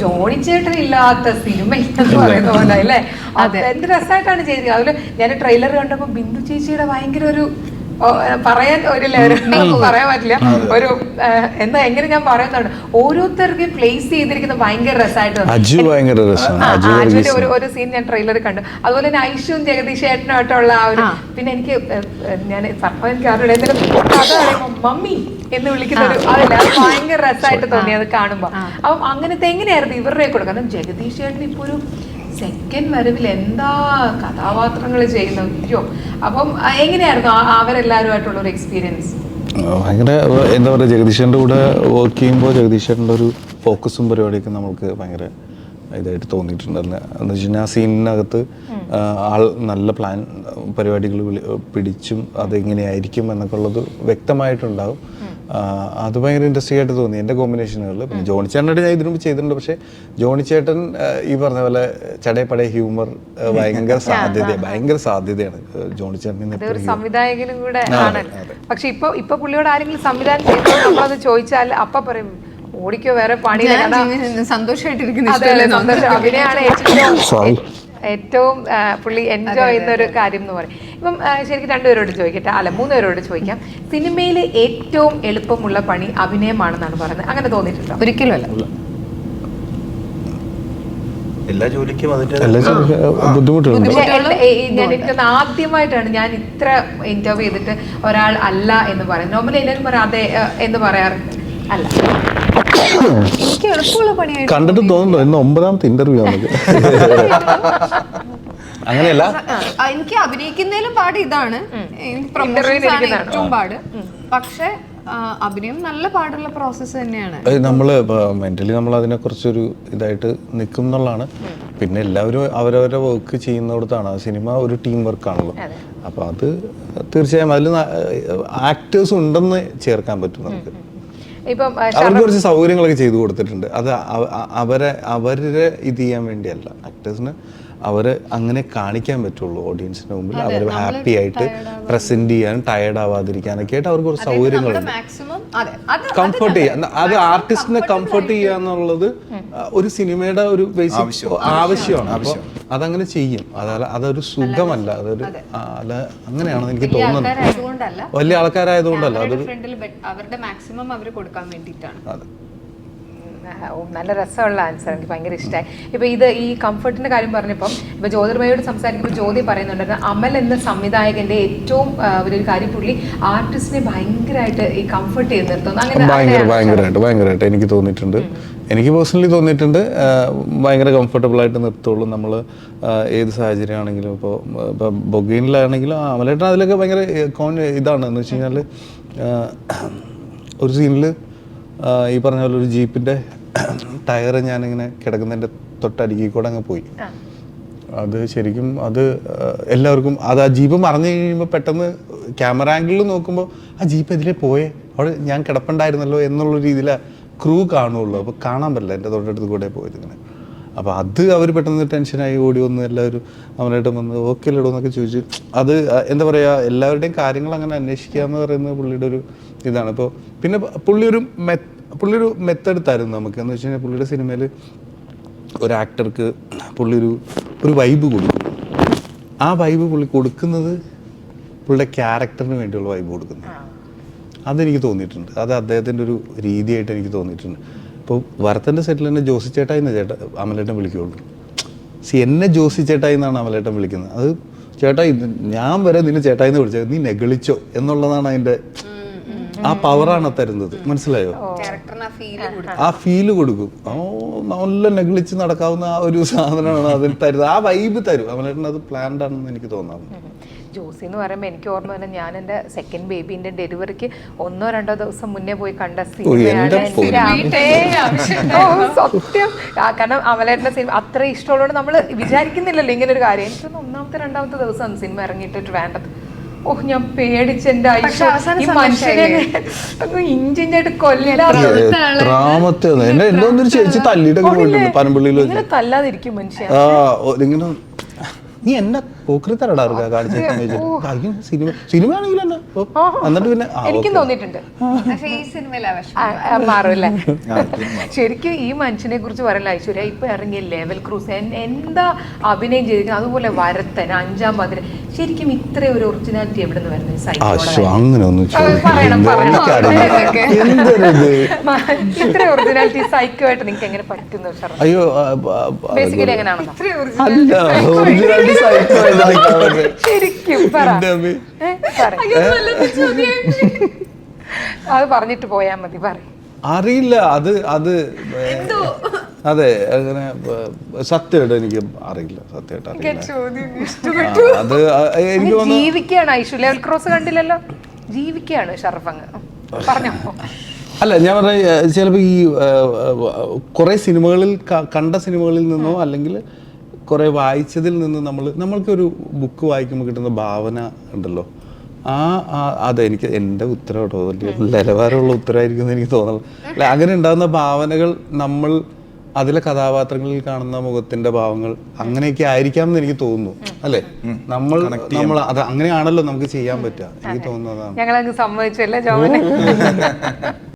ജോണിച്ചേട്ടൻ ഇല്ലാത്ത സിനിമ ഇല്ലെന്ന് പറയുന്ന പോലെ അല്ലേ? എന്ത് രസമായിട്ടാണ് ചെയ്തത്. അതില് ഞാൻ ട്രെയിലർ കണ്ടപ്പോ ബിന്ദു ചേച്ചിയുടെ ഭയങ്കര ഒരു പറയാൻ ഒരു പറയാൻ പറ്റില്ല, ഒരു എന്താ എങ്ങനെ ഞാൻ പറയുന്നുണ്ട്, ഓരോരുത്തർക്കും പ്ലേസ് ചെയ്തിരിക്കുന്ന ഭയങ്കര രസമായിട്ട് അജുവിന്റെ ഒരു സീൻ ഞാൻ ട്രെയിലർ കണ്ടു. അതുപോലെ തന്നെ ഐഷുവും ജഗദീഷ് ഏട്ടനുമായിട്ടുള്ള ആ ഒരു, പിന്നെ എനിക്ക് ഞാൻ എനിക്ക് ആരുടെ കഥ പറയുമ്പോ മമ്മി എന്ന് വിളിക്കുന്ന ഒരു അതല്ല, അത് ഭയങ്കര രസമായിട്ട് തോന്നി അത് കാണുമ്പോ. അപ്പം അങ്ങനത്തെ എങ്ങനെയായിരുന്നു ഇവരുടെ കൂടെ, കാരണം ജഗദീഷ് ചേട്ടൻ ഇപ്പൊ ഒരു സെക്കൻഡ് വരവിൽ എന്താ കഥാപാത്രങ്ങൾ ചെയ്യുന്നു. അപ്പം എങ്ങനെയായിരുന്നു അവരെല്ലാവരുമായിട്ടുള്ള ഒരു എക്സ്പീരിയൻസ്? ഭയങ്കര എന്താ പറയുക, ജഗദീഷേൻ്റെ കൂടെ വർക്ക് ചെയ്യുമ്പോൾ ജഗദീഷേട്ടൻ്റെ ഒരു ഫോക്കസും പരിപാടിയൊക്കെ നമുക്ക് ഭയങ്കര ഇതായിട്ട് തോന്നിയിട്ടുണ്ടായിരുന്നു. എന്ന് വെച്ച് കഴിഞ്ഞാൽ ആ സീനിനകത്ത് ആൾ നല്ല പ്ലാൻ പരിപാടികൾ പിടിച്ചും അതെങ്ങനെയായിരിക്കും എന്നൊക്കെ ഉള്ളത് വ്യക്തമായിട്ടുണ്ടാകും. അത് ഭയങ്കര ഇൻട്രസ്റ്റിംഗ് ആയിട്ട് തോന്നി എൻ്റെ കോമ്പിനേഷനുകളിൽ. പിന്നെ ജോണിച്ചേട്ടനായിട്ട് ഞാൻ ഇതിനു മുമ്പ് ചെയ്തിട്ടുണ്ട്, പക്ഷേ ജോണിച്ചേട്ടൻ ഈ പറഞ്ഞ പോലെ ചടയപ്പടയ ഹ്യൂമർ ഭയങ്കര സാധ്യതയാണ് ജോണിച്ചേട്ടൻ സംവിധായകനും കൂടെ ആണ്. പക്ഷെ ഇപ്പൊ പുള്ളിയോട് ആരെങ്കിലും സംവിധാനം ചെയ്യുമ്പോൾ നമ്മളത് ചോദിച്ചാൽ അപ്പൊ പറയും ഓടിക്കോ വേറെ പണി, സന്തോഷമായിട്ടിരിക്കുന്ന അഭിനയാണ് ഏറ്റവും പുള്ളി എൻജോയ് ചെയ്യുന്ന ഒരു കാര്യം എന്ന് പറയും. ഇപ്പം ശരിക്കും രണ്ടുപേരോട് ചോദിക്കട്ടെ, അല്ല 3 പേരോട് ചോദിക്കാം. സിനിമയിൽ ഏറ്റവും എളുപ്പമുള്ള പണി അഭിനയമാണെന്നാണ് പറയുന്നത്, അങ്ങനെ തോന്നിയിട്ടുണ്ടോ? ഒരിക്കലും അല്ല. എല്ലാ ജോലിക്കും ബുദ്ധിമുട്ടുണ്ട്. ഞാൻ ഏറ്റവും ആദ്യമായിട്ടാണ് ഞാൻ ഇത്ര ഇന്റർവ്യൂ ചെയ്തിട്ട് ഒരാൾ അല്ല എന്ന് പറയും. നോർമലി എല്ലാവരും പറയാം അതെ എന്ന് പറയാറുണ്ട്. അല്ല, എനിക്ക് എളുപ്പമുള്ള പണിയായിട്ട് കണ്ടിട്ട് തോന്നുന്നു. ഇന്ന് 9ാമത്തെ ഇന്റർവ്യൂ ആണ്. അങ്ങനെയല്ല, എനിക്ക് അഭിനയിക്കുന്നതിലും പാട് ഇതാണ്, പ്രൊമോഷൻസ് ഏറ്റവും പാട്. പക്ഷെ അഭിനയം നല്ല പാടുള്ള പ്രോസസ്സ് തന്നെയാണ്. നമ്മള് മെന്റലി നമ്മൾ അതിനെ കുറിച്ചൊരു ഇതായിട്ട് നിൽക്കും എന്നുള്ളതാണ്. പിന്നെ എല്ലാവരും അവരവരുടെ വർക്ക് ചെയ്യുന്നിടത്താണ്. സിനിമ ഒരു ടീം വർക്കാണല്ലോ. അപ്പൊ അത് തീർച്ചയായും അതിൽ ആക്ടേഴ്സ് ഉണ്ടെന്ന് ചേർക്കാൻ പറ്റും നമുക്ക്. അവർക്ക് കുറച്ച് സൗകര്യങ്ങളൊക്കെ ചെയ്തു കൊടുത്തിട്ടുണ്ട്. അത് അവരെ ഇത് ചെയ്യാൻ വേണ്ടിയല്ല, ആക്ടേഴ്സിന് അവര് അങ്ങനെ കാണിക്കാൻ പറ്റുള്ളൂ ഓഡിയൻസിന് മുമ്പിൽ. അവർ ഹാപ്പി ആയിട്ട് പ്രസന്റ് ചെയ്യാനും ടയർഡ് ആവാതിരിക്കാനൊക്കെ ആയിട്ട് അവർക്ക് കുറച്ച് സൗകര്യങ്ങളുണ്ട്. കംഫർട്ട് ചെയ്യാൻ, അത് ആർട്ടിസ്റ്റിനെ കംഫർട്ട് ചെയ്യാന്നുള്ളത് ഒരു സിനിമയുടെ ഒരു ബേസിക് ആവശ്യമാണ്. അപ്പൊ അതങ്ങനെ ചെയ്യും. അതൊരു സുഖമല്ല, അതൊരു അങ്ങനെയാണെന്ന് എനിക്ക് തോന്നുന്നത്. വലിയ ആൾക്കാരായതുകൊണ്ടല്ല, അതൊരു അവരുടെ മാക്സിമം അവർ കൊടുക്കാൻ വേണ്ടിയിട്ടാണ്. അതെ, നല്ല രസമുള്ള ആൻസർ, എനിക്ക് ഭയങ്കര ഇഷ്ടമായി. ഇപ്പൊ ഈ കംഫർട്ടിന്റെ കാര്യം പറഞ്ഞപ്പോൾ ഇപ്പൊ ജ്യോതിർമയോട് സംസാരിക്കുമ്പോൾ ജ്യോതി പറയുന്നുണ്ടായിരുന്നു, അമൽ എന്ന സംവിധായകന്റെ ഏറ്റവും ഒരു കാര്യം പുള്ളി ആർട്ടിസ്റ്റിനെ ഭയങ്കരമായിട്ട് ഈ കംഫർട്ട് ചെയ്ത് നിർത്തുന്നു. ഭയങ്കരമായിട്ട് എനിക്ക് തോന്നിയിട്ടുണ്ട്. എനിക്ക് പേഴ്സണലി തോന്നിയിട്ടുണ്ട്. ഭയങ്കര കംഫർട്ടബിൾ ആയിട്ട് നിർത്തുള്ളൂ നമ്മൾ ഏത് സാഹചര്യമാണെങ്കിലും. ഇപ്പോൾ ബൊഗീനിലാണെങ്കിലും അമലേട്ടൻ അതിലൊക്കെ ഭയങ്കര ഇതാണ്. എന്ന് വെച്ച് കഴിഞ്ഞാൽ ഒരു സീനിൽ ഈ പറഞ്ഞ പോലെ ഒരു ജീപ്പിൻ്റെ ടയറ് ഞാനിങ്ങനെ കിടക്കുന്നതിൻ്റെ തൊട്ടരികിൽ കൂടെ അങ്ങ് പോയി. അത് ശരിക്കും അത് എല്ലാവർക്കും അത് ആ ജീപ്പ് മറിഞ്ഞു കഴിയുമ്പോൾ പെട്ടെന്ന് ക്യാമറ ആംഗിളിൽ നോക്കുമ്പോൾ ആ ജീപ്പ് എതിരെ പോയേ, അവിടെ ഞാൻ കിടപ്പുണ്ടായിരുന്നല്ലോ എന്നുള്ള രീതിയിൽ ക്രൂ കാണുള്ളൂ. അപ്പോൾ കാണാൻ പറ്റില്ല, എൻ്റെ തൊട്ടടുത്ത് കൂടെ പോയത് ഇങ്ങനെ. അപ്പോൾ അത് അവർ പെട്ടെന്ന് ടെൻഷനായി ഓടി വന്ന് എല്ലാവരും അവനായിട്ട് വന്ന് ഓക്കെ അല്ലടോ എന്നൊക്കെ ചോദിച്ചു. അത് എന്താ പറയുക, എല്ലാവരുടെയും കാര്യങ്ങൾ അങ്ങനെ അന്വേഷിക്കുക എന്ന് പറയുന്നത് പുള്ളിയുടെ ഒരു ഇതാണ്. ഇപ്പോൾ പിന്നെ പുള്ളി ഒരു മെത്തേഡ് തരും നമുക്ക്. എന്ന് വെച്ച് കഴിഞ്ഞാൽ പുള്ളിയുടെ സിനിമയിൽ ഒരു ആക്ടർക്ക് പുള്ളി ഒരു വൈബ് കൊടുക്കും. ആ വൈബ് പുള്ളി കൊടുക്കുന്നത് പുള്ളിയുടെ ക്യാരക്ടറിന് വേണ്ടിയുള്ള വൈബ് കൊടുക്കുന്നത്. അതെനിക്ക് തോന്നിയിട്ടുണ്ട്. അത് അദ്ദേഹത്തിൻ്റെ ഒരു രീതിയായിട്ട് എനിക്ക് തോന്നിയിട്ടുണ്ട്. ഇപ്പോൾ വരത്തൻ്റെ സെറ്റിൽ തന്നെ ജോസി ചേട്ടായി എന്ന് അമലേട്ടൻ വിളിക്കുകയുള്ളൂ. എന്നെ ജോസി ചേട്ടായി എന്നാണ് അമലേട്ടൻ വിളിക്കുന്നത്. അത് ചേട്ടായി, ഞാൻ വരെ നിന്നെ ചേട്ടായി എന്ന് വിളിച്ചത്, നീ നെഗളിച്ചോ എന്നുള്ളതാണ് അതിൻ്റെ ആ പവറാണ് തരുന്നത്. മനസ്സിലായോ? ആ ഫീല് കൊടുക്കും. നല്ല നെഗളിച്ച് നടക്കാവുന്ന ആ ഒരു സാധനമാണ് അതിൽ തരുന്നത്. ആ വൈബ് തരും അമലേട്ടൻ. അത് പ്ലാൻഡ് ആണെന്ന് എനിക്ക് തോന്നാറുണ്ട്. ജോസി എന്ന് പറയുമ്പോൾ എനിക്ക് ഓർമ്മ തന്നെ, ഞാൻ എൻ്റെ സെക്കൻഡ് ബേബീൻ്റെ ഡെലിവറിക്ക് 1-2 ദിവസം മുന്നേ പോയി കണ്ട സിനിമയാണ് സത്യം. കാരണം അമലേട്ടൻ്റെ സിനിമ അത്ര ഇഷ്ടമുള്ളതുകൊണ്ട് നമ്മൾ വിചാരിക്കുന്നില്ലല്ലോ ഇങ്ങനെ ഒരു കാര്യം. എനിക്ക് 1-2 ദിവസം സിനിമ ഇറങ്ങിയിട്ട് വേണ്ടത്. ഞാൻ പേടിച്ചെന്റെ ഈ മനുഷ്യനെ ഇഞ്ചിഞ്ചായിട്ട് ചേച്ചി തല്ലിട്ടൊക്കെ പോയിട്ടുണ്ട് പനമ്പള്ളിയിൽ. തല്ലാതിരിക്കും മനുഷ്യൻ. നീ എന്നെ പോക്കറിത്തരടാ കാണിച്ചു സിനിമ ആണെങ്കിലും എന്നെ എന്നിട്ട് പിന്നെ എനിക്കും തോന്നിയിട്ടുണ്ട് പക്ഷെ ഈ സിനിമയിലാ വിഷമം. മാറുമല്ലേ. ശരിക്കും ഈ മനുഷ്യനെ കുറിച്ച് പറയല ഐശ്വര്യ ഇപ്പൊ ഇറങ്ങിയ ലെവൽ ക്രൂസ് എന്താ അഭിനയം ചെയ്തിരിക്കുന്നത്, അതുപോലെ വരത്തൻ, അഞ്ചാം പാതിര. ശരിക്കും ഇത്ര ഒരു ഒറിജിനാലിറ്റി എവിടെ നിന്ന് വരുന്നത്? അങ്ങനെ ഒന്നും ഇത്ര ഒറിജിനാലിറ്റി സൈക്കോ ആയിട്ട് നിങ്ങൾക്ക് എങ്ങനെ പറ്റുന്നു? അയ്യോ ബേസിക്കലി എങ്ങനെയാണല്ലോ ശരിക്കും അത് പറഞ്ഞിട്ട് പോയാ മതി. പറയും അറിയില്ല, അത് അതെ അങ്ങനെ സത്യമായിട്ട് എനിക്ക് അറിയില്ല, സത്യമായിട്ട് അറിയില്ല. അത് എനിക്ക് ജീവിക്കുകയാണ് ഐശ്വര്യ. ലെവൽ ക്രോസ് കണ്ടില്ലല്ലോ, ജീവിക്കുകയാണ് ഷറഫ് അങ്ങ്. പറഞ്ഞോ. അല്ല ഞാൻ പറഞ്ഞ ചിലപ്പോൾ ഈ കുറേ സിനിമകളിൽ കണ്ട സിനിമകളിൽ നിന്നോ അല്ലെങ്കിൽ കുറേ വായിച്ചതിൽ നിന്ന് നമ്മൾക്കൊരു ബുക്ക് വായിക്കുമ്പോൾ കിട്ടുന്ന ഭാവന ഉണ്ടല്ലോ, അതെനിക്ക് എൻ്റെ ഉത്തരം കേട്ടോ, വലിയ നിലവാരമുള്ള ഉത്തരമായിരിക്കും എന്ന് എനിക്ക് തോന്നുന്നു. അല്ല അങ്ങനെ ഉണ്ടാകുന്ന ഭാവനകൾ നമ്മൾ അതിലെ കഥാപാത്രങ്ങളിൽ കാണുന്ന മുഖത്തിന്റെ ഭാവങ്ങൾ അങ്ങനെയൊക്കെ ആയിരിക്കാം എന്ന് എനിക്ക് തോന്നുന്നു. അല്ലേ, നമ്മൾ അത് അങ്ങനെയാണല്ലോ നമുക്ക് ചെയ്യാൻ പറ്റുക. എനിക്ക് തോന്നുന്നതാണ്. ഞങ്ങളങ്ങ് സമ്മതിച്ചല്ലേ ജോമനെ.